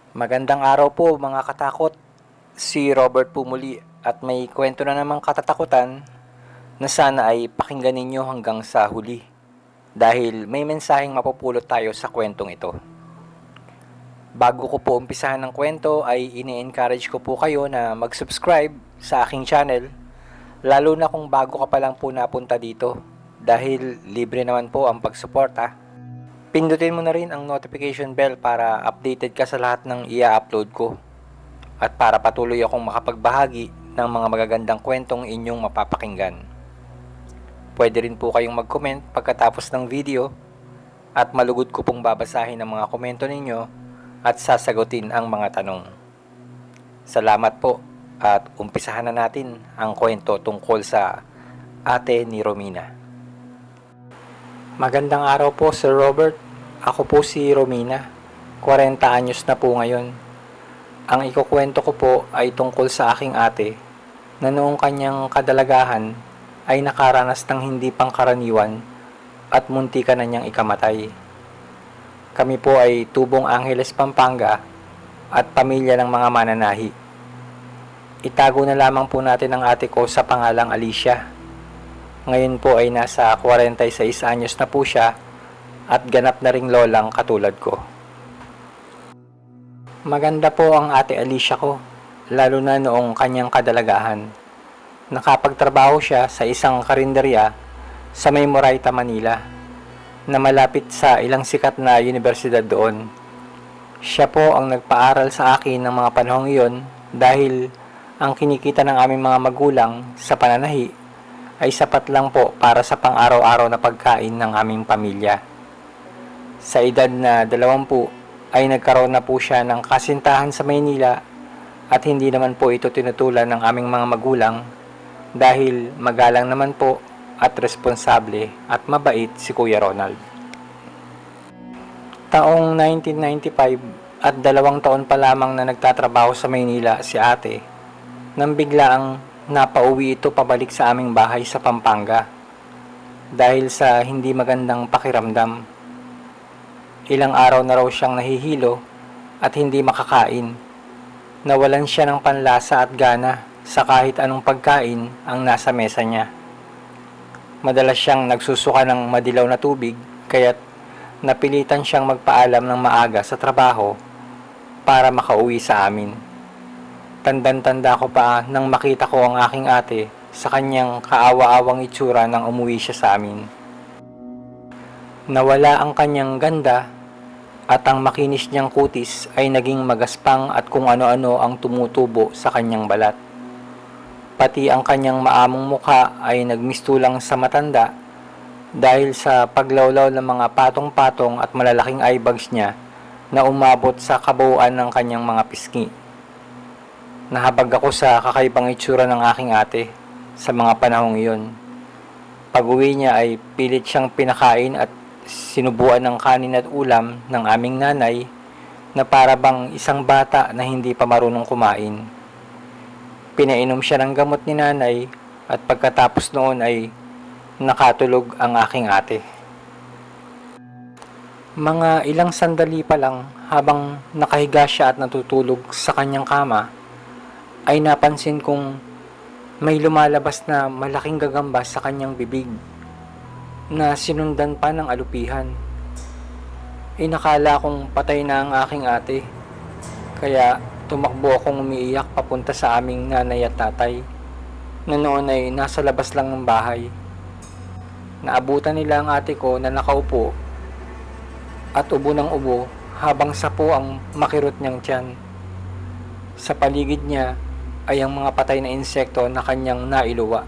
Magandang araw po mga katakot. Si Robert po muli at may kwento na namang katatakutan na sana ay pakinggan ninyo hanggang sa huli dahil may mensaheng mapupulot tayo sa kwentong ito. Bago ko po umpisahan ng kwento ay ini-encourage ko po kayo na mag-subscribe sa aking channel, lalo na kung bago ka pa lang po napunta dito dahil libre naman po ang pagsuporta. Pindutin mo na rin ang notification bell para updated ka sa lahat ng i-upload ko at para patuloy akong makapagbahagi ng mga magagandang kwentong inyong mapapakinggan. Pwede rin po kayong mag-comment pagkatapos ng video at malugod ko pong babasahin ang mga komento ninyo at sasagutin ang mga tanong. Salamat po at umpisahan na natin ang kwento tungkol sa ate ni Romina. Magandang araw po, Sir Robert. Ako po si Romina. 40 anyos na po ngayon. Ang ikukwento ko po ay tungkol sa aking ate na noong kanyang kadalagahan ay nakaranas ng hindi pangkaraniwan at muntika na niyang ikamatay. Kami po ay tubong Angeles, Pampanga at pamilya ng mga mananahi. Itago na lamang po natin ang ate ko sa pangalang Alicia. Ngayon po ay nasa 46 anyos na po siya at ganap na ring lolang katulad ko. Maganda po ang ate Alicia ko, lalo na noong kanyang kadalagahan. Nakapagtrabaho siya sa isang karinderya sa May Moraita, Manila, na malapit sa ilang sikat na universidad doon. Siya po ang nagpaaral sa akin ng mga panahong iyon dahil ang kinikita ng aming mga magulang sa pananahi ay sapat lang po para sa pang-araw-araw na pagkain ng aming pamilya. Sa edad na 20 ay nagkaroon na po siya ng kasintahan sa Maynila at hindi naman po ito tinutulan ng aming mga magulang dahil magalang naman po at responsable at mabait si Kuya Ronald. Taong 1995 at 2 taon pa lamang na nagtatrabaho sa Maynila si ate nang biglaang napauwi ito pabalik sa aming bahay sa Pampanga dahil sa hindi magandang pakiramdam. Ilang araw na raw siyang nahihilo at hindi makakain. Nawalan siya ng panlasa at gana sa kahit anong pagkain ang nasa mesa niya. Madalas siyang nagsusuka ng madilaw na tubig kaya't napilitan siyang magpaalam ng maaga sa trabaho para makauwi sa amin. Tandang-tanda ko pa nang makita ko ang aking ate sa kanyang kaawa-awang itsura nang umuwi siya sa amin. Nawala ang kanyang ganda at ang makinis niyang kutis ay naging magaspang at kung ano-ano ang tumutubo sa kanyang balat. Pati ang kanyang maamong mukha ay nagmistulang sa matanda dahil sa paglawlaw ng mga patong-patong at malalaking eyebags niya na umabot sa kabuuan ng kanyang mga pisngi. Nahabag ako sa kakaibang itsura ng aking ate sa mga panahong iyon. Pag-uwi niya ay pilit siyang pinakain at sinubuan ng kanin at ulam ng aming nanay na para bang isang bata na hindi pa marunong kumain. Pinainom siya ng gamot ni nanay at pagkatapos noon ay nakatulog ang aking ate. Mga ilang sandali pa lang habang nakahiga siya at natutulog sa kanyang kama ay napansin kong may lumalabas na malaking gagamba sa kanyang bibig na sinundan pa ng alupihan. Inakala kong patay na ang aking ate, kaya tumakbo akong umiiyak papunta sa aming nanay at tatay na noon ay nasa labas lang ng bahay. Naabutan nila ang ate ko na nakaupo at ubo ng ubo habang sapo ang makirot niyang tiyan. Sa paligid niya ay ang mga patay na insekto na kanyang nailuwa.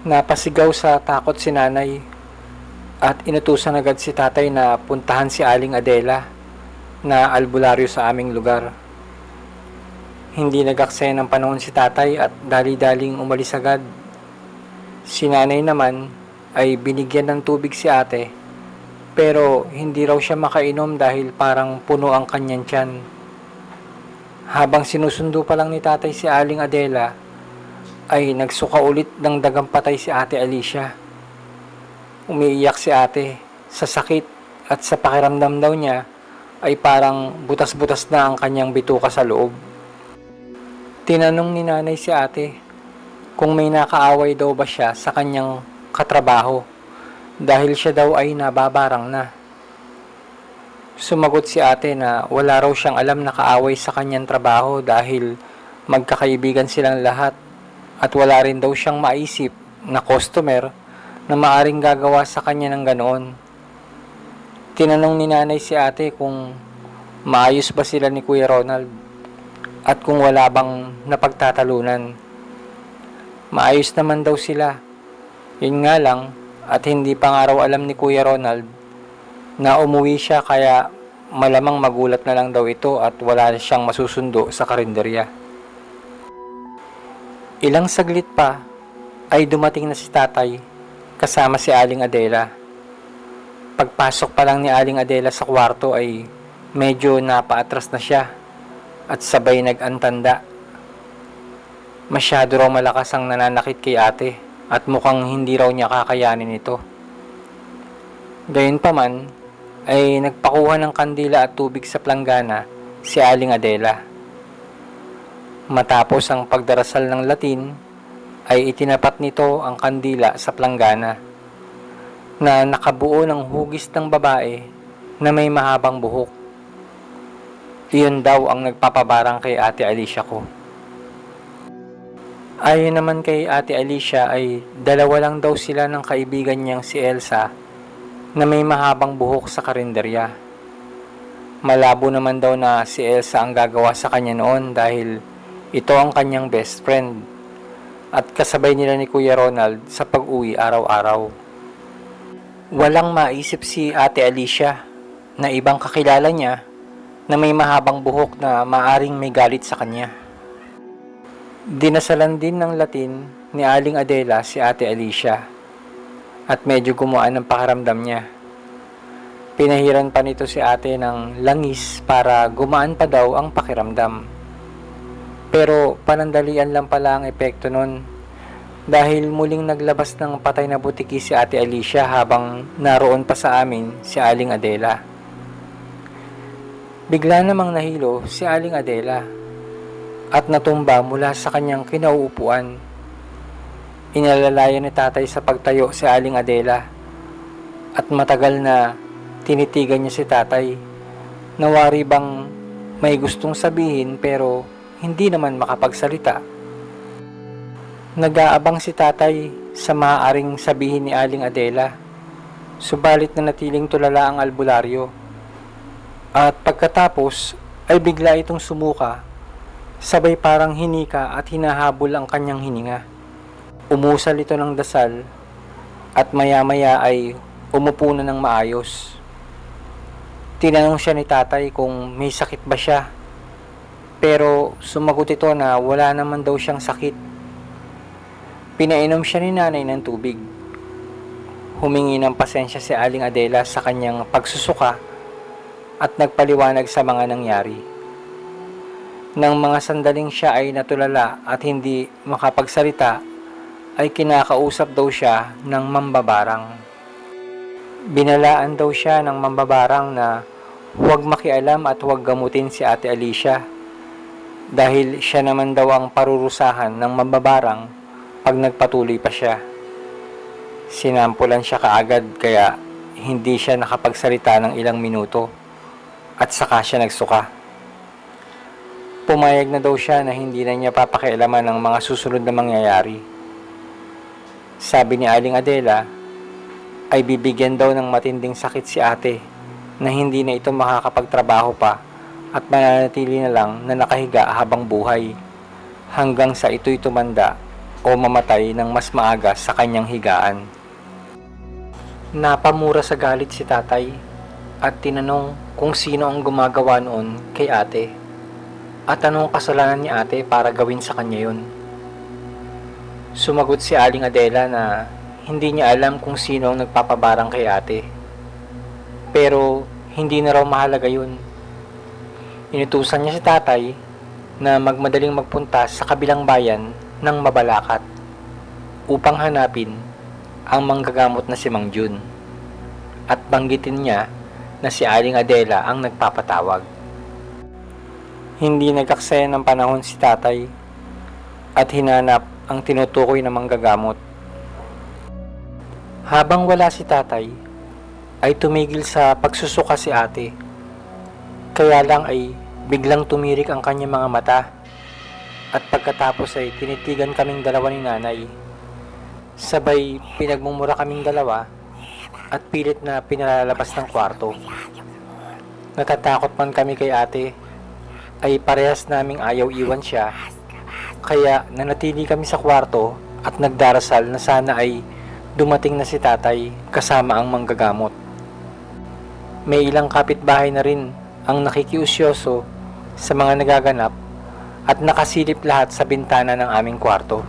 Napasigaw sa takot si nanay at inutusan agad si tatay na puntahan si Aling Adela na albularyo sa aming lugar. Hindi nag-aksaya ng panahon si tatay at dali-daling umalis agad. Si nanay naman ay binigyan ng tubig si ate pero hindi raw siya makainom dahil parang puno ang kanyang tiyan. Habang sinusundo pa lang ni tatay si Aling Adela ay nagsuka ulit ng dagampatay si ate Alicia. Umiiyak si ate sa sakit at sa pakiramdam daw niya ay parang butas-butas na ang kanyang bituka sa loob. Tinanong ni nanay si ate kung may nakaaway daw ba siya sa kanyang katrabaho dahil siya daw ay nababarang na. Sumagot si ate na wala raw siyang alam na kaaway sa kanyang trabaho dahil magkakaibigan silang lahat at wala rin daw siyang maisip na customer na maaring gagawa sa kanya ng ganoon. Tinanong ni nanay si ate kung maayos ba sila ni Kuya Ronald at kung wala bang napagtatalunan. Maayos naman daw sila. Yun nga lang at hindi pa nga raw alam ni Kuya Ronald na umuwi siya kaya malamang magulat na lang daw ito at wala siyang masusundo sa karinderya. Ilang saglit pa ay dumating na si tatay kasama si Aling Adela. Pagpasok pa lang ni Aling Adela sa kwarto ay medyo napaatras na siya at sabay nag-antanda. Masyado raw malakas ang nananakit kay ate at mukhang hindi raw niya kakayanin ito. Gayunpaman ay nagpakuha ng kandila at tubig sa planggana si Aling Adela. Matapos ang pagdarasal ng Latin ay itinapat nito ang kandila sa planggana na nakabuo ng hugis ng babae na may mahabang buhok. Iyon daw ang nagpapabarang kay Ate Alicia ko. Ayon naman kay Ate Alicia ay dalawa lang daw sila ng kaibigan niyang si Elsa na may mahabang buhok sa karinderya. Malabo naman daw na si Elsa ang gagawa sa kanya noon dahil ito ang kanyang best friend at kasabay nila ni Kuya Ronald sa pag-uwi araw-araw. Walang maisip si Ate Alicia na ibang kakilala niya na may mahabang buhok na maaring may galit sa kanya. Dinasalan din ng Latin ni Aling Adela si Ate Alicia at medyo gumaan ang pakiramdam niya. Pinahiran pa nito si ate ng langis para gumaan pa daw ang pakiramdam. Pero panandalian lang pala ang epekto nun dahil muling naglabas ng patay na butiki si Ate Alicia habang naroon pa sa amin si Aling Adela. Bigla namang nahilo si Aling Adela at natumba mula sa kanyang kinauupuan. Inalalayan ni tatay sa pagtayo si Aling Adela at matagal na tinitigan niya si tatay. Nawari bang may gustong sabihin pero hindi naman makapagsalita. Nag-aabang si tatay sa maaaring sabihin ni Aling Adela, subalit na natiling tulala ang albularyo. At pagkatapos ay bigla itong sumuka, sabay parang hinika at hinahabol ang kanyang hininga. Umusal ito ng dasal at maya-maya ay umupo na ng maayos. Tinanong siya ni tatay kung may sakit ba siya. Pero sumagot ito na wala naman daw siyang sakit. Pinainom siya ni nanay ng tubig. Humingi ng pasensya si Aling Adela sa kanyang pagsusuka at nagpaliwanag sa mga nangyari. Nang mga sandaling siya ay natulala at hindi makapagsalita, ay kinakausap daw siya ng mambabarang. Binalaan daw siya ng mambabarang na huwag makialam at huwag gamutin si Ate Alicia dahil siya naman daw ang parurusahan ng mambabarang pag nagpatuloy pa siya. Sinampulan siya kaagad kaya hindi siya nakapagsalita ng ilang minuto at saka siya nagsuka. Pumayag na daw siya na hindi na niya papakialaman ng mga susunod na mangyayari. Sabi ni Aling Adela ay bibigyan daw ng matinding sakit si ate na hindi na ito makakapagtrabaho pa at mananatili na lang na nakahiga habang buhay hanggang sa ito'y tumanda o mamatay ng mas maaga sa kanyang higaan. Napamura sa galit si tatay at tinanong kung sino ang gumagawa noon kay ate at anong kasalanan ni ate para gawin sa kanya yun. Sumagot si Aling Adela na hindi niya alam kung sino ang nagpapabarang kay ate. Pero hindi na raw mahalaga yun. Inutusan niya si tatay na magmadaling magpunta sa kabilang bayan ng Mabalacat upang hanapin ang manggagamot na si Mang Jun. At banggitin niya na si Aling Adela ang nagpapatawag. Hindi nagaksaya ng panahon si tatay at hinanap ang tinutukoy na manggagamot. Habang wala si tatay, ay tumigil sa pagsusuka si ate. Kaya lang ay biglang tumirik ang kanyang mga mata at pagkatapos ay tinitigan kaming dalawa ni nanay. Sabay pinagmumura kaming dalawa at pilit na pinalalabas ng kwarto. Natatakot man kami kay ate, ay parehas naming ayaw iwan siya, kaya nanatili kami sa kwarto at nagdarasal na sana ay dumating na si tatay kasama ang manggagamot. May ilang kapitbahay na rin ang nakikiusyoso sa mga nagaganap at nakasilip lahat sa bintana ng aming kwarto.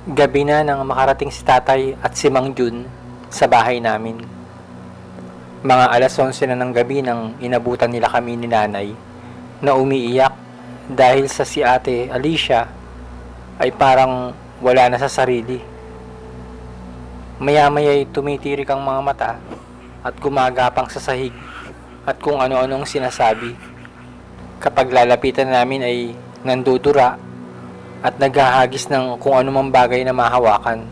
Gabi na nang makarating si tatay at si Mang Jun sa bahay namin. Mga alas 11 na ng gabi nang inabutan nila kami ni nanay na umiiyak dahil sa si ate Alicia ay parang wala na sa sarili. Maya-maya ay tumitirik ang mga mata at gumagapang sa sahig at kung ano-anong sinasabi. Kapag lalapitan namin ay nandudura at naghahagis ng kung anumang bagay na mahawakan.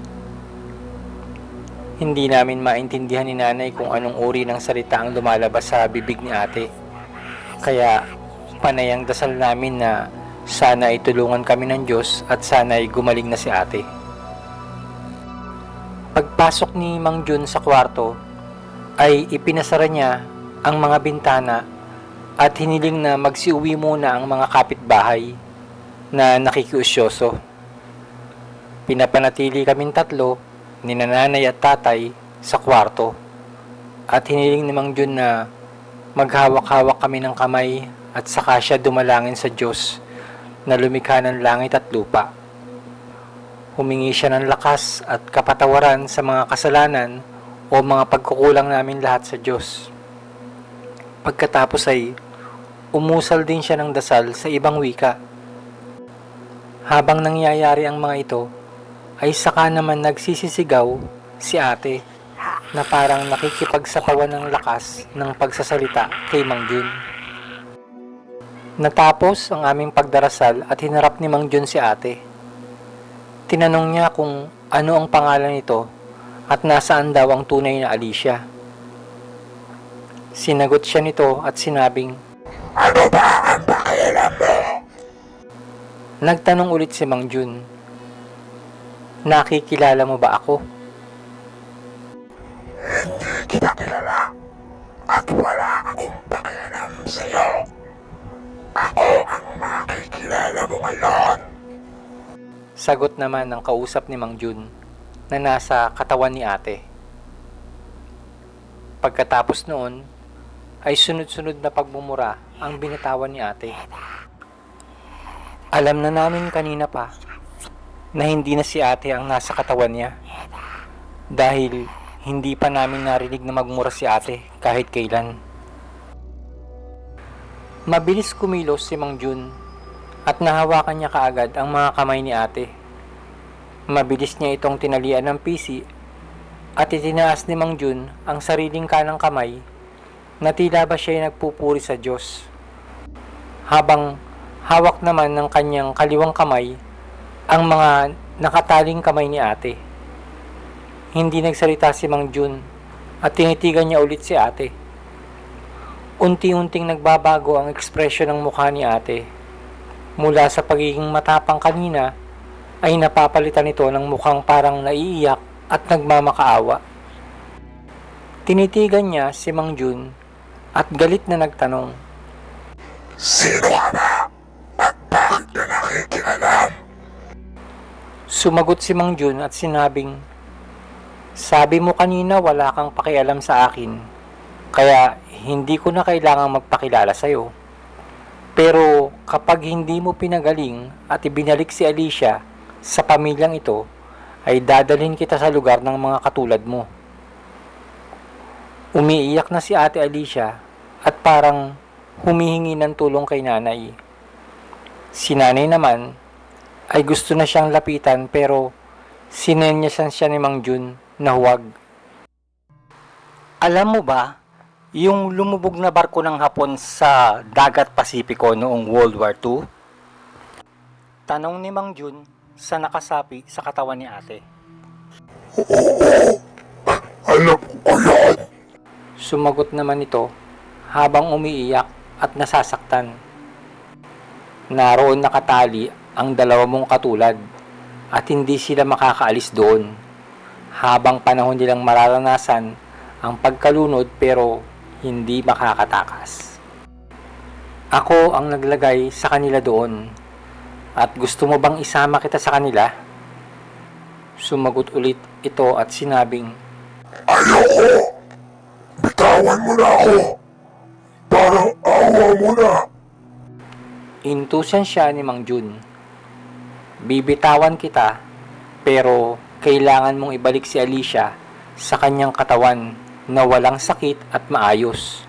Hindi namin maintindihan ni nanay kung anong uri ng salita ang lumalabas sa bibig ni ate. Kaya panay ang dasal namin na sana ay tulungan kami ng Diyos at sana ay gumaling na si ate. Pagpasok ni Mang Jun sa kwarto ay ipinasara niya ang mga bintana at hiniling na magsiuwi muna ang mga kapitbahay na nakikiusyoso. Pinapanatili kaming tatlo ni nanay at tatay sa kwarto at hiniling ni Mang Jun na maghawak-hawak kami ng kamay at saka siya dumalangin sa Diyos na lumikha ng langit at lupa. Humingi siya ng lakas at kapatawaran sa mga kasalanan o mga pagkukulang namin lahat sa Diyos. Pagkatapos ay umusal din siya ng dasal sa ibang wika. Habang nangyayari ang mga ito, ay saka naman nagsisisigaw si ate na parang nakikipagsapawan ng lakas ng pagsasalita kay Mang Jun. Natapos ang aming pagdarasal at hinarap ni Mang Jun si ate. Tinanong niya kung ano ang pangalan nito at nasaan daw ang tunay na Alicia. Sinagot siya nito at sinabing, "Ano ba ang pakialam mo?" Nagtanong ulit si Mang Jun, "Nakikilala mo ba ako?" "Hindi kita kilala at wala akong pakialam sa iyo. Ako ang makikilala mo ngayon." Sagot naman ng kausap ni Mang Jun na nasa katawan ni ate. Pagkatapos noon, ay sunod-sunod na pagmumura ang binitawan ni ate. Alam na namin kanina pa na hindi na si ate ang nasa katawan niya dahil hindi pa namin narinig na magmura si ate kahit kailan. Mabilis kumilos si Mang Jun at nahawakan niya kaagad ang mga kamay ni ate. Mabilis niya itong tinalian ng pisi at itinaas ni Mang Jun ang sariling kanang kamay na tila ba siya ay nagpupuri sa Diyos. Habang hawak naman ng kanyang kaliwang kamay ang mga nakataling kamay ni ate. Hindi nagsalita si Mang Jun at tinitigan niya ulit si ate. Unti-unting nagbabago ang ekspresyon ng mukha ni ate. Mula sa pagiging matapang kanina ay napapalitan ito ng mukhang parang naiiyak at nagmamakaawa. Tinitigan niya si Mang Jun at galit na nagtanong, "Sino ka ba? At bakit ka nakikialam?" Sumagot si Mang Jun at sinabing, "Sabi mo kanina wala kang pakialam sa akin, kaya hindi ko na kailangang magpakilala sa'yo. Pero kapag hindi mo pinagaling at ibinalik si Alicia sa pamilyang ito, ay dadalhin kita sa lugar ng mga katulad mo." Umiiyak na si Ate Alicia at parang humihingi ng tulong kay nanay. Si nanay naman ay gusto na siyang lapitan pero sinenyasan siya ni Mang Jun na huwag. Alam mo ba, yung lumubog na barko ng Hapon sa Dagat Pasipiko noong World War II? Tanong ni Mang Jun sa nakasapi sa katawan ni ate. Alam ko yan. Sumagot naman ito habang umiiyak at nasasaktan. Naroon nakatali ang dalawa mong katulad at hindi sila makakaalis doon habang panahon nilang mararanasan ang pagkalunod pero hindi makakatakas. Ako ang naglagay sa kanila doon at gusto mo bang isama kita sa kanila? Sumagot ulit ito at sinabing, Ayoko. Bitawan mo na ako. Parang awa mo na. intusan siya ni Mang Jun. Bibitawan kita pero kailangan mong ibalik si Alicia sa kanyang katawan na walang sakit at maayos.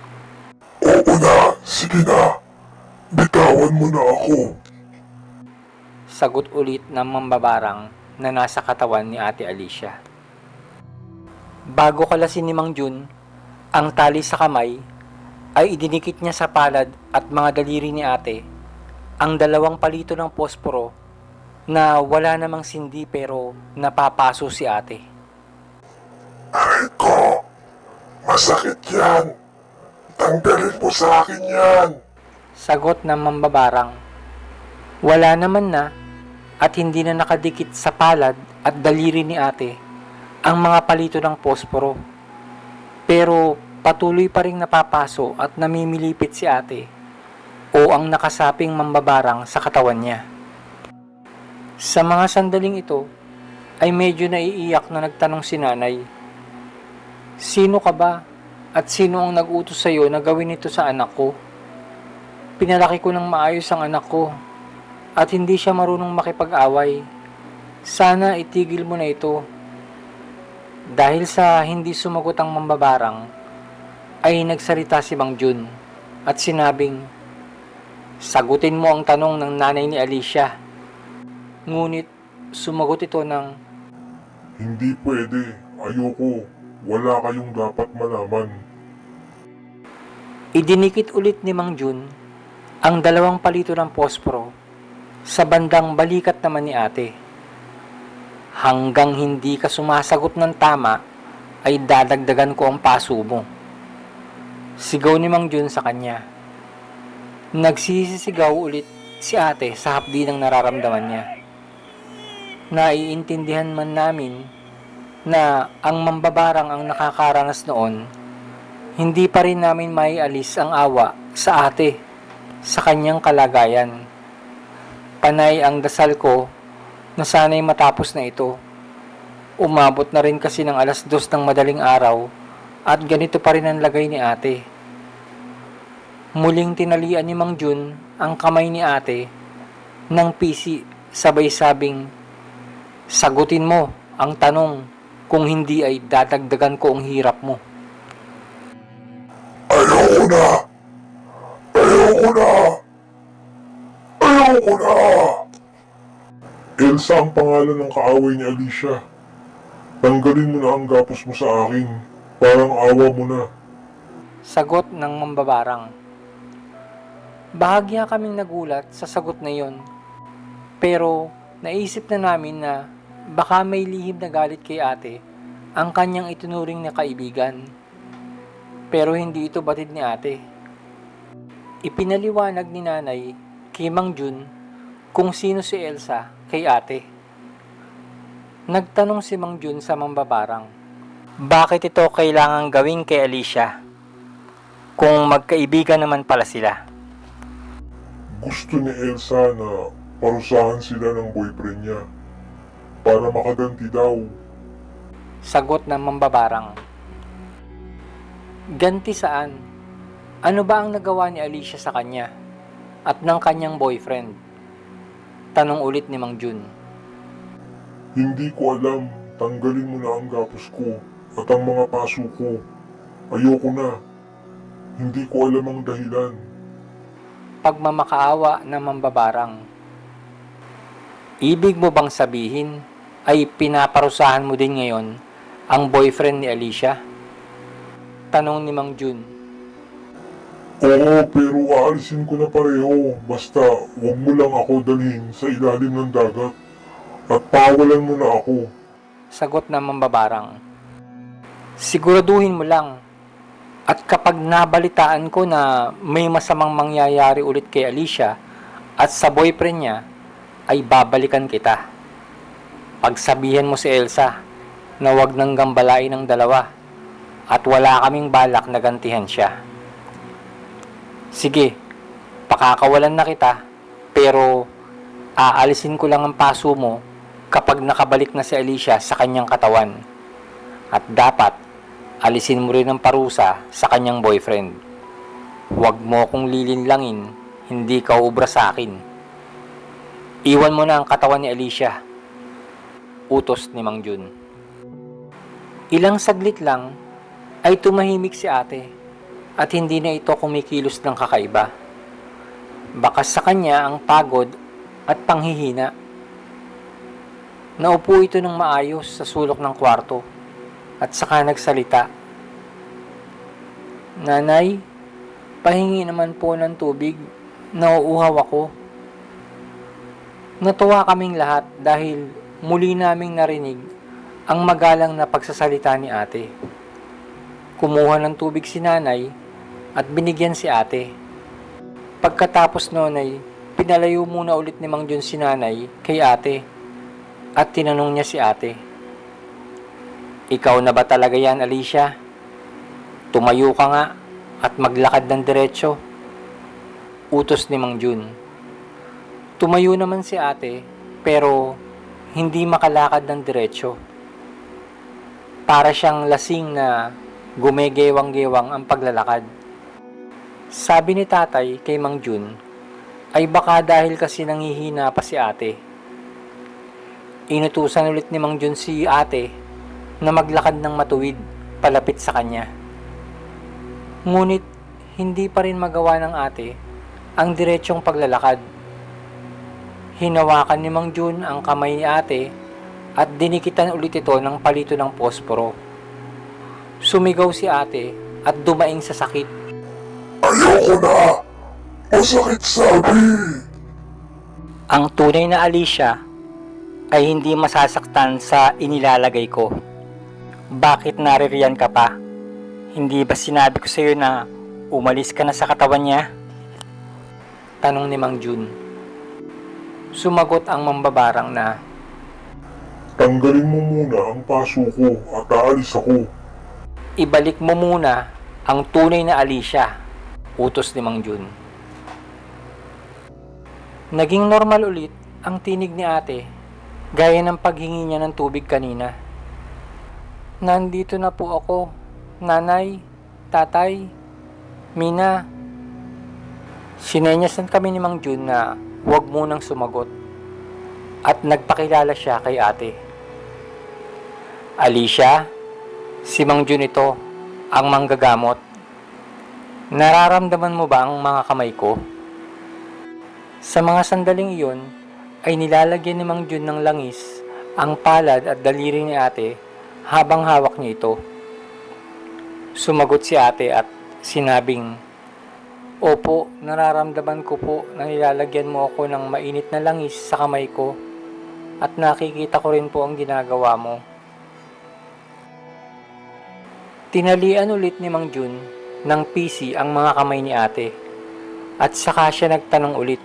Oo na. Sige na. Bitawan mo na ako. Sagot ulit ng mambabarang na nasa katawan ni Ate Alicia. Bago kalasin ni Mang Jun, ang tali sa kamay ay idinikit niya sa palad at mga daliri ni ate ang dalawang palito ng posporo na wala namang sindi pero napapaso si ate. Aray ko. Masakit yan. Tanggalin mo sa akin yan. Sagot ng mambabarang. Wala naman na at hindi na nakadikit sa palad at daliri ni ate ang mga palito ng posporo. Pero patuloy pa ring napapaso at namimilipit si ate o ang nakasaping mambabarang sa katawan niya. Sa mga sandaling ito ay medyo naiiyak na nagtanong si nanay, sino ka ba at sino ang nag-utos sa iyo na gawin ito sa anak ko? Pinalaki ko ng maayos ang anak ko at hindi siya marunong makipag-away. Sana itigil mo na ito. Dahil sa hindi sumagot ang mambabarang, ay nagsalita si Mang Jun at sinabing, sagutin mo ang tanong ng nanay ni Alicia. Ngunit sumagot ito ng, Hindi pwede. Ayoko. Wala kayong dapat malaman. idinikit ulit ni Mang Jun ang dalawang palito ng posporo sa bandang balikat naman ni ate. Hanggang hindi ka sumasagot ng tama, ay dadagdagan ko ang paso mo. Sigaw ni Mang Jun sa kanya. Nagsisisigaw ulit si ate sa hapdi ng nararamdaman niya. Naiintindihan man namin na ang mambabarang ang nakakaranas noon, hindi pa rin namin maialis ang awa sa ate sa kanyang kalagayan. Panay ang dasal ko na sana'y matapos na ito. Umabot na rin kasi ng 2:00 ng madaling araw at ganito pa rin ang lagay ni ate. Muling tinalian ni Mang Jun ang kamay ni ate ng pisi sabay sabing, sagutin mo ang tanong, kung hindi ay dadagdagan ko ang hirap mo. Ayoko na. Ayoko na. Ayoko na. Elsa ang pangalan ng kaaway ni Alicia. Tanggalin mo na ang gapos mo sa akin. Parang awa mo na. Sagot ng mambabarang. Bahagya kaming nagulat sa sagot na yon. Pero naisip na namin na baka may lihim na galit kay ate ang kanyang itunuring na kaibigan. Pero hindi ito batid ni ate. Ipinaliwanag ni nanay kay Mang Jun kung sino si Elsa kay ate. Nagtanong si Mang Jun sa mambabarang, bakit ito kailangang gawin kay Alicia kung magkaibigan naman pala sila? Gusto ni Elsa na parusahan sila ng boyfriend niya. Para makaganti daw. Sagot ng mambabarang. Ganti saan? Ano ba ang nagawa ni Alicia sa kanya at ng kanyang boyfriend? Tanong ulit ni Mang Jun. Hindi ko alam. Tanggalin mo na ang gapos ko at ang mga paso ko. Ayoko na. Hindi ko alam ang dahilan. Pagmamakaawa ng mambabarang. Ibig mo bang sabihin ay pinaparusahan mo din ngayon ang boyfriend ni Alicia? Tanong ni Mang Jun. Oo, pero aalisin ko na pareho. Basta, wag mo lang ako dalhin sa ilalim ng dagat. At pawalan mo na ako. Sagot ng mambabarang. Siguraduhin mo lang. At kapag nabalitaan ko na may masamang mangyayari ulit kay Alicia at sa boyfriend niya, ay babalikan kita. Pagsabihan mo si Elsa na wag nang gambalain ng dalawa at wala kaming balak na gantihan siya. Sige, pakakawalan na kita, pero aalisin ko lang ang paso mo kapag nakabalik na si Alicia sa kanyang katawan. At dapat, alisin mo rin ang parusa sa kanyang boyfriend. Huwag mo akong lilinlangin, hindi ka ubra sa akin. Iwan mo na ang katawan ni Alicia. Utos ni Mang Jun. Ilang saglit lang ay tumahimik si ate at hindi na ito kumikilos ng kakaiba. Baka sa kanya ang pagod at panghihina. Naupo ito ng maayos sa sulok ng kwarto at saka nagsalita. Nanay, pahingi naman po ng tubig. Nauuhaw ako. Natuwa kaming lahat dahil muli naming narinig ang magalang na pagsasalita ni ate. Kumuha ng tubig si nanay at binigyan si ate. Pagkatapos noon ay pinalayo muna ulit ni Mang Jun si nanay kay ate at tinanong niya si ate. Ikaw na ba talaga yan, Alicia? Tumayo ka nga at maglakad ng diretsyo. Utos ni Mang Jun. Tumayo naman si ate pero hindi makalakad ng diretsyo. Para siyang lasing na gumegewang-gewang ang paglalakad. Sabi ni tatay kay Mang Jun ay baka dahil kasi nanghihina pa si ate. Inutusan ulit ni Mang Jun si ate na maglakad ng matuwid palapit sa kanya. Ngunit hindi pa rin magawa ng ate ang diretsyong paglalakad. Hinawakan ni Mang Jun ang kamay ni ate at dinikitan ulit ito ng palito ng posporo. Sumigaw si ate at dumaing sa sakit. Ayoko na! Masakit sabi! Ang tunay na Alicia ay hindi masasaktan sa inilalagay ko. Bakit naririyan ka pa? Hindi ba sinabi ko sa iyo na umalis ka na sa katawan niya? Tanong ni Mang Jun. Sumagot ang mambabarang na, Tanggalin mo muna ang paso ko at aalis ako. ibalik mo muna ang tunay na Alicia. Utos ni Mang Jun. Naging normal ulit ang tinig ni ate, gaya ng paghingi niya ng tubig kanina. Nandito na po ako, nanay, tatay, Mina. Sinenyasan kami ni Mang Jun na huwag munang sumagot at nagpakilala siya kay ate. Alicia, si Mang Jun ito, ang manggagamot. Nararamdaman mo ba ang mga kamay ko? Sa mga sandaling iyon, ay nilalagyan ni Mang Jun ng langis ang palad at daliri ni ate habang hawak niya ito. Sumagot si ate at sinabing, Opo, nararamdaman ko po na nilalagyan mo ako ng mainit na langis sa kamay ko at nakikita ko rin po ang ginagawa mo. Tinalian ulit ni Mang Jun ng PC ang mga kamay ni ate at saka siya nagtanong ulit,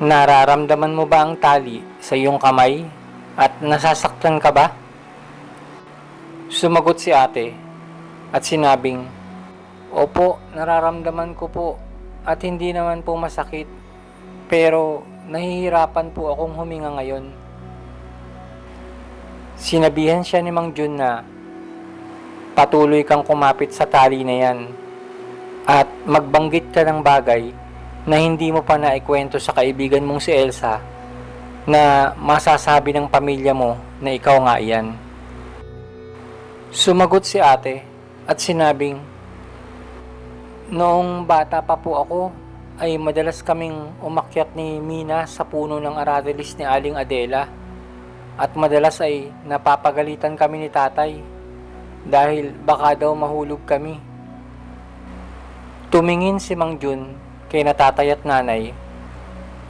Nararamdaman mo ba ang tali sa iyong kamay at nasasaktan ka ba? Sumagot si ate at sinabing, Opo, nararamdaman ko po at hindi naman po masakit pero nahihirapan po akong huminga ngayon. Sinabihan siya ni Mang Jun na patuloy kang kumapit sa tali na yan at magbanggit ka ng bagay na hindi mo pa naikwento sa kaibigan mong si Elsa na masasabi ng pamilya mo na ikaw nga iyan. Sumagot si ate at sinabing, Noong bata pa po ako, ay madalas kaming umakyat ni Mina sa puno ng aratilis ni Aling Adela at madalas ay napapagalitan kami ni tatay dahil baka daw mahulog kami. Tumingin si Mang Jun kay na tatay at nanay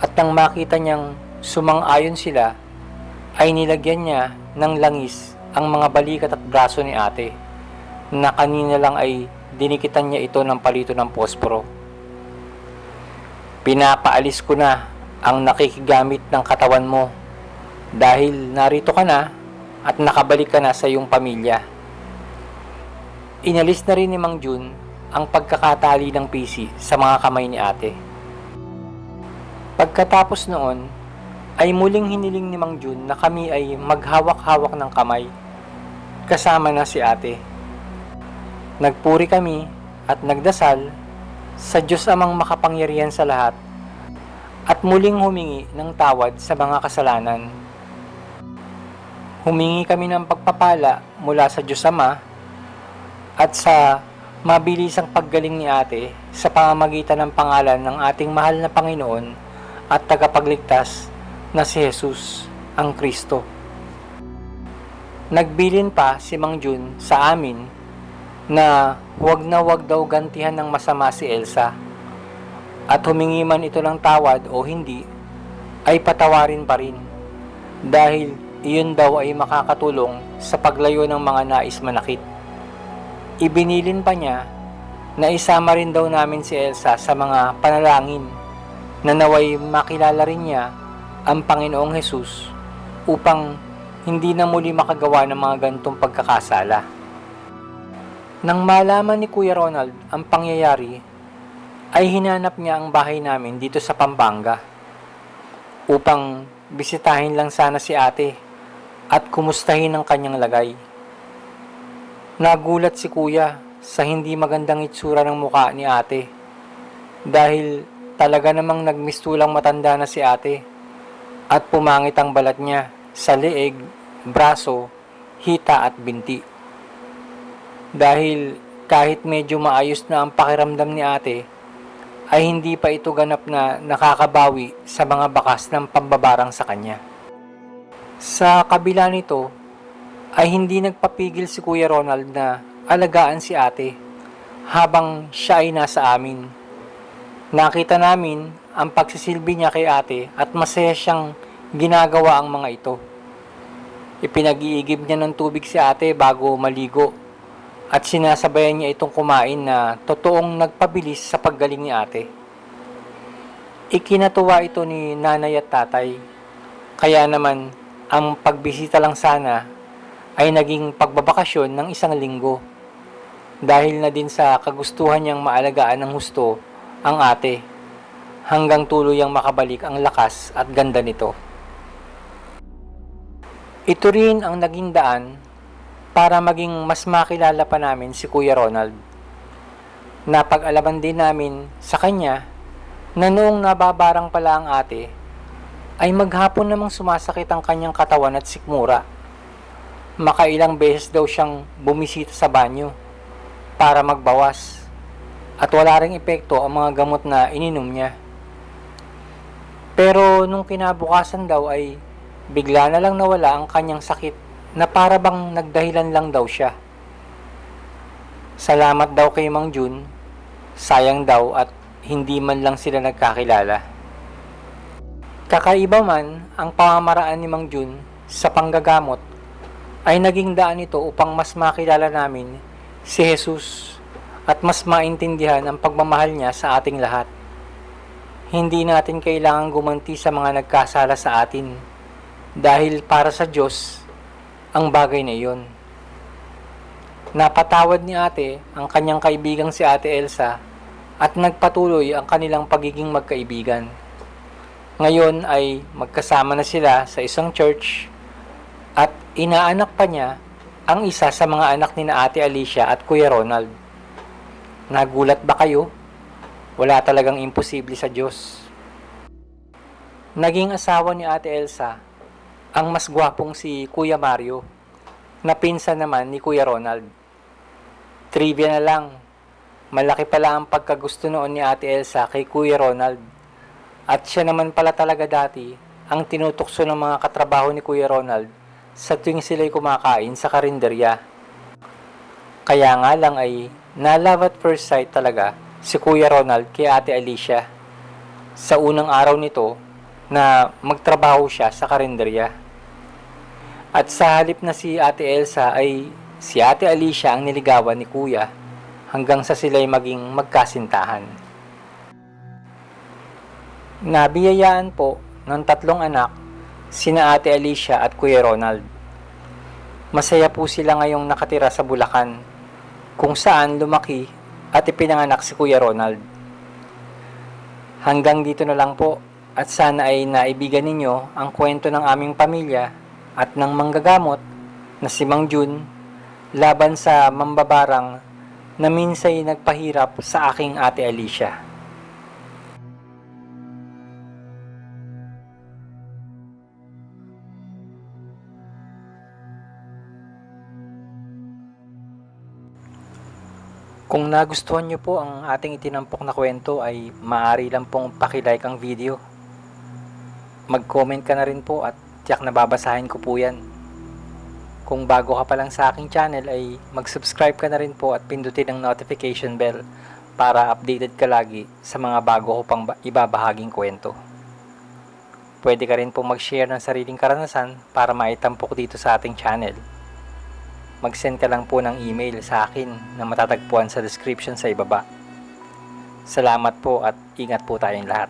at nang makita niyang sumang-ayon sila ay nilagyan niya ng langis ang mga balikat at braso ni ate na kanina lang ay dinikitan niya ito ng palito ng posporo. Pinapaalis ko na ang nakikigamit ng katawan mo dahil narito ka na at nakabalik ka na sa iyong pamilya. Inalis na rin ni Mang Jun ang pagkakatali ng pisi sa mga kamay ni ate. Pagkatapos noon, ay muling hiniling ni Mang Jun na kami ay maghawak-hawak ng kamay, kasama na si ate. Nagpuri kami at nagdasal sa Diyos Amang makapangyarihan sa lahat at muling humingi ng tawad sa mga kasalanan. Humingi kami ng pagpapala mula sa Diyos Ama at sa mabilisang paggaling ni ate sa pamamagitan ng pangalan ng ating mahal na Panginoon at tagapagligtas na si Jesus ang Kristo. Nagbilin pa si Mang Jun sa amin na huwag na huwag daw gantihan ng masama si Elsa at humingi man ito ng tawad o hindi ay patawarin pa rin dahil iyon daw ay makakatulong sa paglayo ng mga nais manakit. Ibinilin pa niya na isama rin daw namin si Elsa sa mga panalangin na naway makilala rin niya ang Panginoong Hesus upang hindi na muli makagawa ng mga gantong pagkakasala. Nang malaman ni Kuya Ronald ang pangyayari, ay hinanap niya ang bahay namin dito sa Pampanga upang bisitahin lang sana si ate at kumustahin ang kanyang lagay. Nagulat si Kuya sa hindi magandang itsura ng mukha ni ate dahil talaga namang nagmistulang matanda na si ate at pumangit ang balat niya sa leeg, braso, hita at binti. Dahil kahit medyo maayos na ang pakiramdam ni ate, ay hindi pa ito ganap na nakakabawi sa mga bakas ng pambabarang sa kanya. Sa kabila nito, ay hindi nagpapigil si Kuya Ronald na alagaan si ate habang siya ay nasa amin. Nakita namin ang pagsisilbi niya kay ate at masaya siyang ginagawa ang mga ito. Ipinag-iigib niya ng tubig si ate bago maligo at sinasabayan niya itong kumain na totoong nagpabilis sa paggaling ni ate. Ikinatuwa ito ni nanay at tatay, kaya naman ang pagbisita lang sana ay naging pagbabakasyon ng 1 linggo dahil na din sa kagustuhan niyang maalagaan ng husto ang ate hanggang tuluyang makabalik ang lakas at ganda nito. Ito rin ang naging daan para maging mas makilala pa namin si Kuya Ronald. Napag-alaman din namin sa kanya na noong nababarang pala ang ate, ay maghapon namang sumasakit ang kanyang katawan at sikmura. Makailang beses daw siyang bumisita sa banyo para magbawas at wala ring epekto ang mga gamot na ininom niya. Pero nung kinabukasan daw ay bigla na lang nawala ang kanyang sakit na para bang nagdahilan lang daw siya. Salamat daw kay Mang Jun, sayang daw at hindi man lang sila nagkakilala. Kakaiba man ang pamamaraan ni Mang Jun sa panggagamot ay naging daan ito upang mas makilala namin si Jesus at mas maintindihan ang pagmamahal niya sa ating lahat. Hindi natin kailangang gumanti sa mga nagkasala sa atin dahil para sa Diyos ang bagay na iyon. Napatawad ni ate ang kanyang kaibigang si Ate Elsa at nagpatuloy ang kanilang pagiging magkaibigan. Ngayon ay magkasama na sila sa isang church at inaanak pa niya ang isa sa mga anak ni na Ate Alicia at Kuya Ronald. Nagulat ba kayo? Wala talagang imposible sa Diyos. Naging asawa ni Ate Elsa ang mas gwapong si Kuya Mario, na pinsan naman ni Kuya Ronald. Trivia na lang, malaki pala ang pagkagusto noon ni Ate Elsa kay Kuya Ronald. At siya naman pala talaga dati ang tinutokso ng mga katrabaho ni Kuya Ronald sa tuwing sila'y kumakain sa karinderya. Kaya nga lang ay na love at first sight talaga si Kuya Ronald kay Ate Alicia sa unang araw nito na magtrabaho siya sa karinderya. At sa halip na si Ate Elsa ay si Ate Alicia ang niligawan ni Kuya hanggang sa sila'y maging magkasintahan. Nabiyayaan po ng tatlong anak sina Ate Alicia at Kuya Ronald. Masaya po sila ngayong nakatira sa Bulacan kung saan lumaki at ipinanganak si Kuya Ronald. Hanggang dito na lang po at sana ay naibigan ninyo ang kwento ng aming pamilya at ng manggagamot na si Mang Jun laban sa mambabarang na minsay nagpahirap sa aking Ate Alicia. Kung nagustuhan nyo po ang ating itinampok na kwento ay maaari lang pong pakilike ang video. Mag-comment ka na rin po at tiyak na babasahin ko po yan. Kung bago ka pa lang sa aking channel ay mag-subscribe ka na rin po at pindutin ang notification bell para updated ka lagi sa mga bago ko pang ibabahaging kwento. Pwede ka rin po mag-share ng sariling karanasan para maitampok dito sa ating channel. Mag-send ka lang po ng email sa akin na matatagpuan sa description sa ibaba. Salamat po at ingat po tayong lahat.